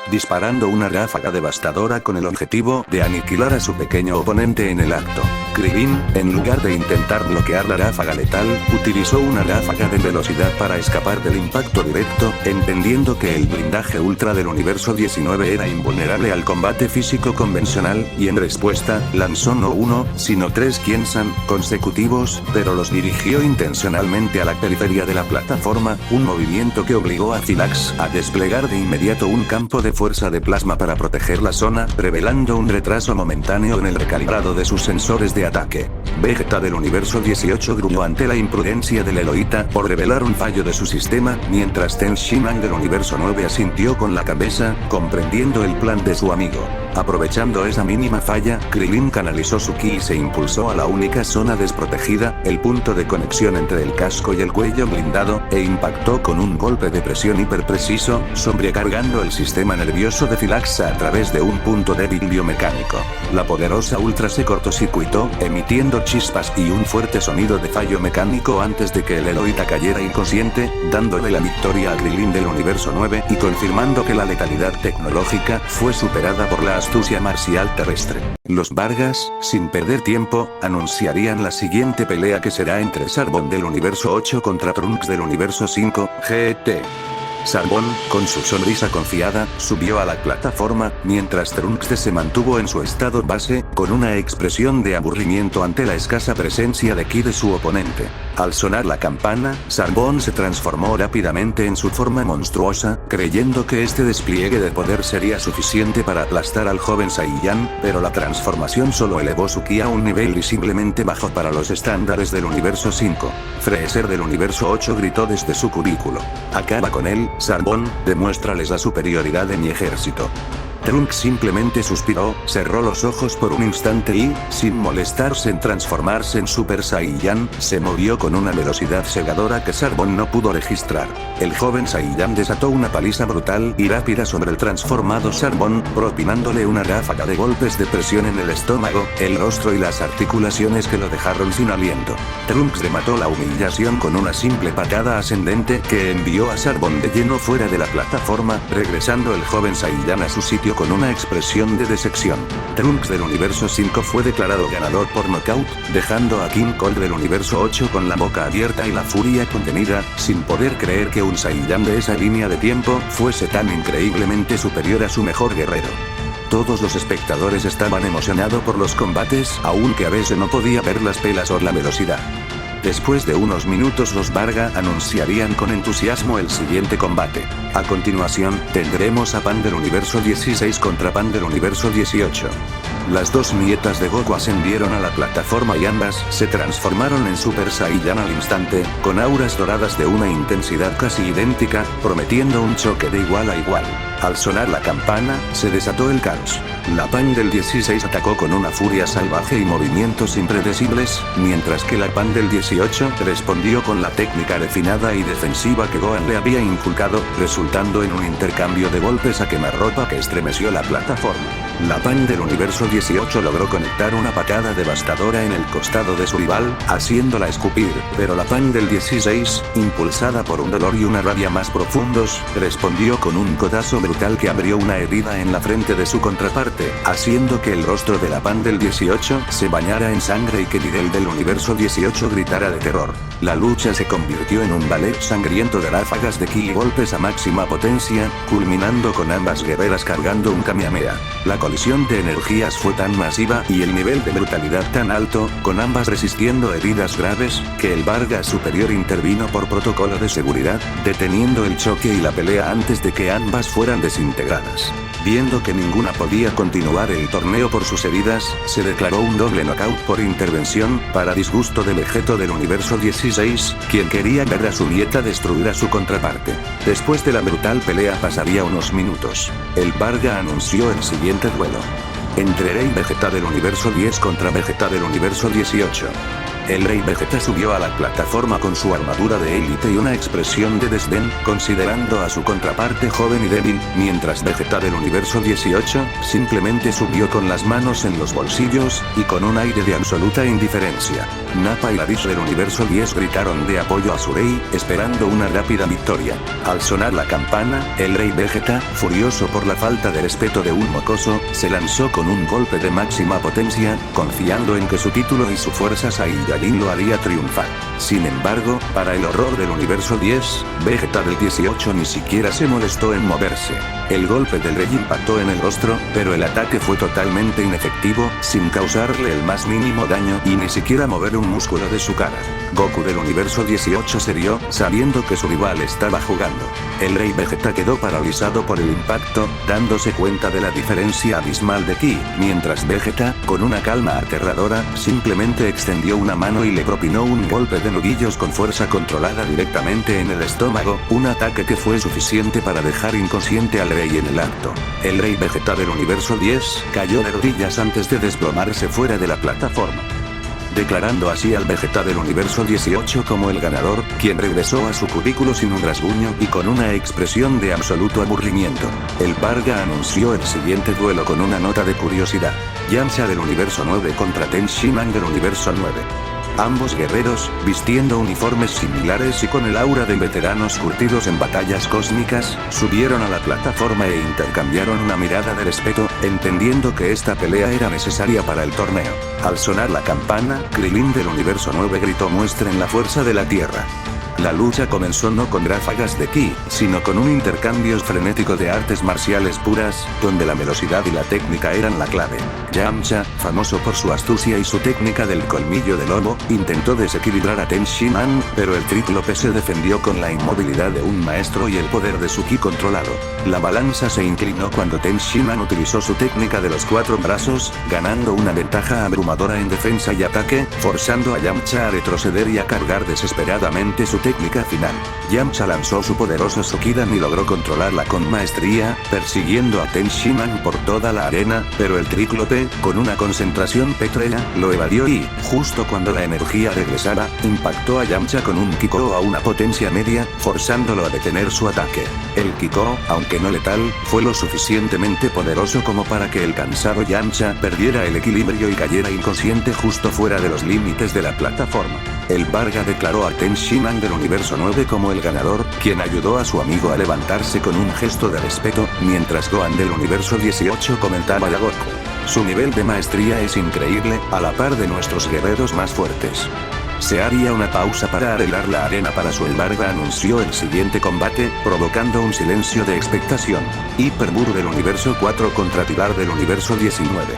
Disparando una ráfaga devastadora con el objetivo de aniquilar a su pequeño oponente en el acto. Krillin, en lugar de intentar bloquear la ráfaga letal, utilizó una ráfaga de velocidad para escapar del impacto directo, entendiendo que el blindaje ultra del universo 19 era invulnerable al combate físico convencional, y en respuesta, lanzó no uno, sino 3 Qianzan consecutivos, pero los dirigió intencionalmente a la periferia de la plataforma, un movimiento que obligó a Philax a desplegar de inmediato un campo de fuerza de plasma para proteger la zona, revelando un retraso momentáneo en el recalibrado de sus sensores de ataque. Vegeta del universo 18 gruñó ante la imprudencia del Eloíta por revelar un fallo de su sistema, mientras Ten Shinhan del universo 9 asintió con la cabeza, comprendiendo el plan de su amigo. Aprovechando esa mínima falla, Krillin canalizó su ki y se impulsó a la única zona desprotegida, el punto de conexión entre el casco y el cuello blindado, e impactó con un golpe de presión hiperpreciso, sobrecargando el sistema nervioso de Philax a través de un punto débil biomecánico. La poderosa Ultra se cortocircuitó, emitiendo chispas y un fuerte sonido de fallo mecánico antes de que el Eloíta cayera inconsciente, dándole la victoria a Krillin del universo 9 y confirmando que la letalidad tecnológica fue superada por la astucia marcial terrestre. Los Vargas, sin perder tiempo, anunciarían la siguiente pelea que será entre Sarbon del universo 8 contra Trunks del universo 5, GT. Sarbon, con su sonrisa confiada, subió a la plataforma, mientras Trunks se mantuvo en su estado base, con una expresión de aburrimiento ante la escasa presencia de ki de su oponente. Al sonar la campana, Sarbon se transformó rápidamente en su forma monstruosa, creyendo que este despliegue de poder sería suficiente para aplastar al joven Saiyan, pero la transformación solo elevó su ki a un nivel visiblemente bajo para los estándares del universo 5. Freezer del universo 8 gritó desde su cubículo. Acaba con él, Sarbon, demuéstrales la superioridad de mi ejército. Trunks simplemente suspiró, cerró los ojos por un instante y, sin molestarse en transformarse en Super Saiyan, se movió con una velocidad cegadora que Sarbon no pudo registrar. El joven Saiyan desató una paliza brutal y rápida sobre el transformado Sarbon, propinándole una ráfaga de golpes de presión en el estómago, el rostro y las articulaciones que lo dejaron sin aliento. Trunks remató la humillación con una simple patada ascendente que envió a Sarbon de lleno fuera de la plataforma, regresando el joven Saiyan a su sitio con una expresión de decepción. Trunks del universo 5 fue declarado ganador por nocaut, dejando a King Cold del universo 8 con la boca abierta y la furia contenida, sin poder creer que un Saiyan de esa línea de tiempo fuese tan increíblemente superior a su mejor guerrero. Todos los espectadores estaban emocionados por los combates, aunque a veces no podía ver las pelas o la velocidad. Después de unos minutos los Varga anunciarían con entusiasmo el siguiente combate. A continuación, tendremos a Pan del universo 16 contra Pan del universo 18. Las dos nietas de Goku ascendieron a la plataforma y ambas se transformaron en Super Saiyan al instante, con auras doradas de una intensidad casi idéntica, prometiendo un choque de igual a igual. Al sonar la campana, se desató el caos. La Pan del 16 atacó con una furia salvaje y movimientos impredecibles, mientras que la Pan del 18 respondió con la técnica refinada y defensiva que Gohan le había inculcado, resultando en un intercambio de golpes a quemarropa que estremeció la plataforma. La Pan del universo 18 logró conectar una patada devastadora en el costado de su rival, haciéndola escupir, pero la Pan del 16, impulsada por un dolor y una rabia más profundos, respondió con un codazo brutal que abrió una herida en la frente de su contraparte, haciendo que el rostro de la Pan del 18 se bañara en sangre y que Videl del universo 18 gritara de terror. La lucha se convirtió en un ballet sangriento de ráfagas de ki y golpes a máxima potencia, culminando con ambas guerreras cargando un Kamehameha. La colisión de energías fue tan masiva y el nivel de brutalidad tan alto, con ambas resistiendo heridas graves, que el Vargas superior intervino por protocolo de seguridad, deteniendo el choque y la pelea antes de que ambas fueran desintegradas. Viendo que ninguna podía continuar el torneo por sus heridas, se declaró un doble knockout por intervención, para disgusto del Vegeto del universo 16, quien quería ver a su nieta destruir a su contraparte. Después de la brutal pelea pasaría unos minutos. El Varga anunció el siguiente duelo. Entre Rey Vegeta del universo 10 contra Vegeta del universo 18. El Rey Vegeta subió a la plataforma con su armadura de élite y una expresión de desdén, considerando a su contraparte joven y débil, mientras Vegeta del universo 18, simplemente subió con las manos en los bolsillos, y con un aire de absoluta indiferencia. Nappa y Raditz del universo 10 gritaron de apoyo a su rey, esperando una rápida victoria. Al sonar la campana, el Rey Vegeta, furioso por la falta de respeto de un mocoso, se lanzó con un golpe de máxima potencia, confiando en que su título y su fuerza Saiyajin lo haría triunfar. Sin embargo, para el horror del universo 10, Vegeta del 18 ni siquiera se molestó en moverse. El golpe del rey impactó en el rostro, pero el ataque fue totalmente inefectivo, sin causarle el más mínimo daño y ni siquiera mover un músculo de su cara. Goku del universo 18 se rió, sabiendo que su rival estaba jugando. El Rey Vegeta quedó paralizado por el impacto, dándose cuenta de la diferencia abismal de ki, mientras Vegeta, con una calma aterradora, simplemente extendió una mano y le propinó un golpe de nudillos con fuerza controlada directamente en el estómago, un ataque que fue suficiente para dejar inconsciente al rey en el acto. El Rey Vegeta del universo 10 cayó de rodillas antes de desplomarse fuera de la plataforma, declarando así al Vegeta del universo 18 como el ganador, quien regresó a su cubículo sin un rasguño y con una expresión de absoluto aburrimiento. El Varga anunció el siguiente duelo con una nota de curiosidad. Yamcha del universo 9 contra Ten Shinhan del universo 9. Ambos guerreros, vistiendo uniformes similares y con el aura de veteranos curtidos en batallas cósmicas, subieron a la plataforma e intercambiaron una mirada de respeto, entendiendo que esta pelea era necesaria para el torneo. Al sonar la campana, Krillin del universo 9 gritó: "Muestren la fuerza de la Tierra". La lucha comenzó no con ráfagas de ki, sino con un intercambio frenético de artes marciales puras, donde la velocidad y la técnica eran la clave. Yamcha, famoso por su astucia y su técnica del colmillo de lobo, intentó desequilibrar a Ten Shinhan, pero el Tríclope se defendió con la inmovilidad de un maestro y el poder de su ki controlado. La balanza se inclinó cuando Ten Shinhan utilizó su técnica de los 4 brazos, ganando una ventaja abrumadora en defensa y ataque, forzando a Yamcha a retroceder y a cargar desesperadamente su técnica final. Yamcha lanzó su poderoso Sukidan y logró controlarla con maestría, persiguiendo a Ten Shinhan por toda la arena, pero el Tríclope, con una concentración pétrea, lo evadió y, justo cuando la energía regresara, impactó a Yamcha con un Kiko a una potencia media, forzándolo a detener su ataque. El Kiko, aunque no letal, fue lo suficientemente poderoso como para que el cansado Yamcha perdiera el equilibrio y cayera inconsciente justo fuera de los límites de la plataforma. El Varga declaró a Ten Shinhan del universo 9 como el ganador, quien ayudó a su amigo a levantarse con un gesto de respeto, mientras Gohan del universo 18 comentaba a Goku: "Su nivel de maestría es increíble, a la par de nuestros guerreros más fuertes". Se haría una pausa para arreglar la arena para su. El Varga anunció el siguiente combate, provocando un silencio de expectación. Hyper Buu del universo 4 contra Tidar del universo 19.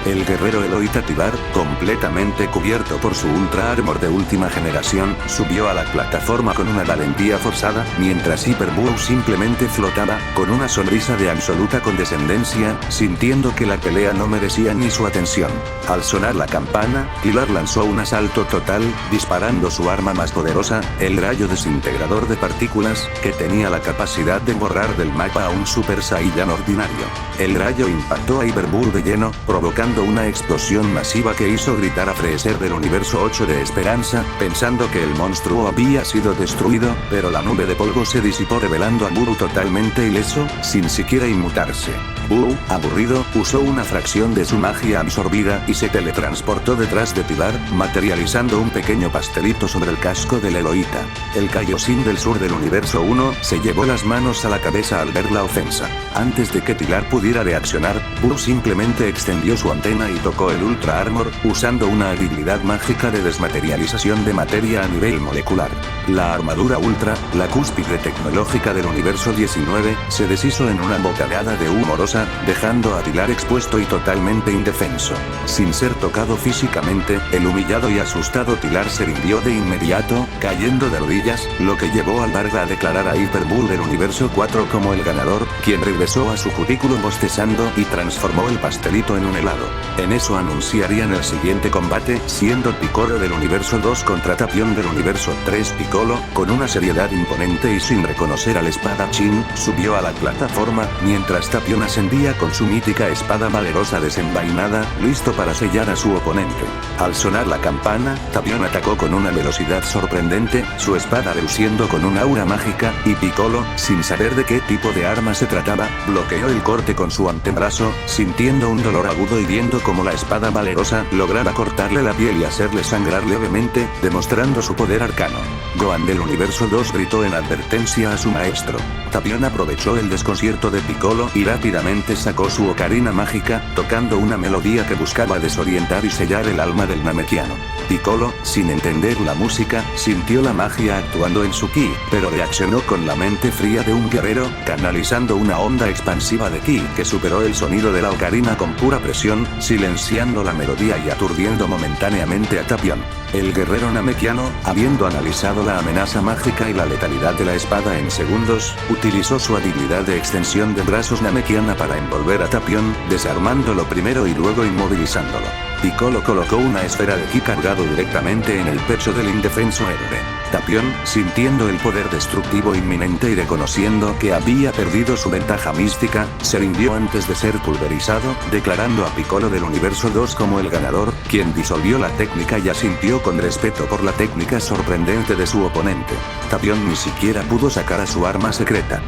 El guerrero Eloita Tibar, completamente cubierto por su Ultra Armor de última generación, subió a la plataforma con una valentía forzada, mientras Hyper Bull simplemente flotaba, con una sonrisa de absoluta condescendencia, sintiendo que la pelea no merecía ni su atención. Al sonar la campana, Tibar lanzó un asalto total, disparando su arma más poderosa, el rayo desintegrador de partículas, que tenía la capacidad de borrar del mapa a un Super Saiyan ordinario. El rayo impactó a Hyper Bull de lleno, provocando una explosión masiva que hizo gritar a Freezer del universo 8 de Esperanza, pensando que el monstruo había sido destruido, pero la nube de polvo se disipó revelando a Buu totalmente ileso, sin siquiera inmutarse. Buu, aburrido, usó una fracción de su magia absorbida y se teletransportó detrás de Tibar, materializando un pequeño pastelito sobre el casco del Eloita. El Kaioshin del sur del universo 1 se llevó las manos a la cabeza al ver la ofensa. Antes de que Tibar pudiera reaccionar, Buu simplemente extendió su antena y tocó el Ultra Armor, usando una habilidad mágica de desmaterialización de materia a nivel molecular. La armadura Ultra, la cúspide tecnológica del universo 19, se deshizo en una bocanada de humorosa, dejando a Tibar expuesto y totalmente indefenso. Sin ser tocado físicamente, el humillado y asustado Tibar se rindió de inmediato, cayendo de rodillas, lo que llevó al Varga a declarar a Hyper Bull del universo 4 como el ganador, quien regresó a su cubículo bostezando y transformó el pastelito en un helado. En eso anunciarían el siguiente combate, siendo Piccolo del universo 2 contra Tapión del universo 3. Piccolo, con una seriedad imponente y sin reconocer al espadachín, subió a la plataforma, mientras Tapión ascendía con su mítica espada valerosa desenvainada, listo para sellar a su oponente. Al sonar la campana, Tapión atacó con una velocidad sorprendente, su espada reluciendo con un aura mágica, y Piccolo, sin saber de qué tipo de arma se trataba, bloqueó el corte con su antebrazo, sintiendo un dolor agudo y viendo como la espada valerosa lograba cortarle la piel y hacerle sangrar levemente, demostrando su poder arcano. Gohan del universo 2 gritó en advertencia a su maestro. Tapión aprovechó el desconcierto de Piccolo y rápidamente sacó su ocarina mágica, tocando una melodía que buscaba desorientar y sellar el alma del Namekiano. Piccolo, sin entender la música, sintió la magia actuando en su ki, pero reaccionó con la mente fría de un guerrero, canalizando una onda expansiva de ki que superó el sonido de la ocarina con pura presión, silenciando la melodía y aturdiendo momentáneamente a Tapión. El guerrero namekiano, habiendo analizado la amenaza mágica y la letalidad de la espada en segundos, utilizó su habilidad de extensión de brazos namekiana para envolver a Tapión, desarmándolo primero y luego inmovilizándolo. Piccolo colocó una esfera de ki cargado directamente en el pecho del indefenso héroe. Tapión, sintiendo el poder destructivo inminente y reconociendo que había perdido su ventaja mística, se rindió antes de ser pulverizado, declarando a Piccolo del universo 2 como el ganador, quien disolvió la técnica y asintió con respeto por la técnica sorprendente de su oponente. Tapión ni siquiera pudo sacar a su arma secreta.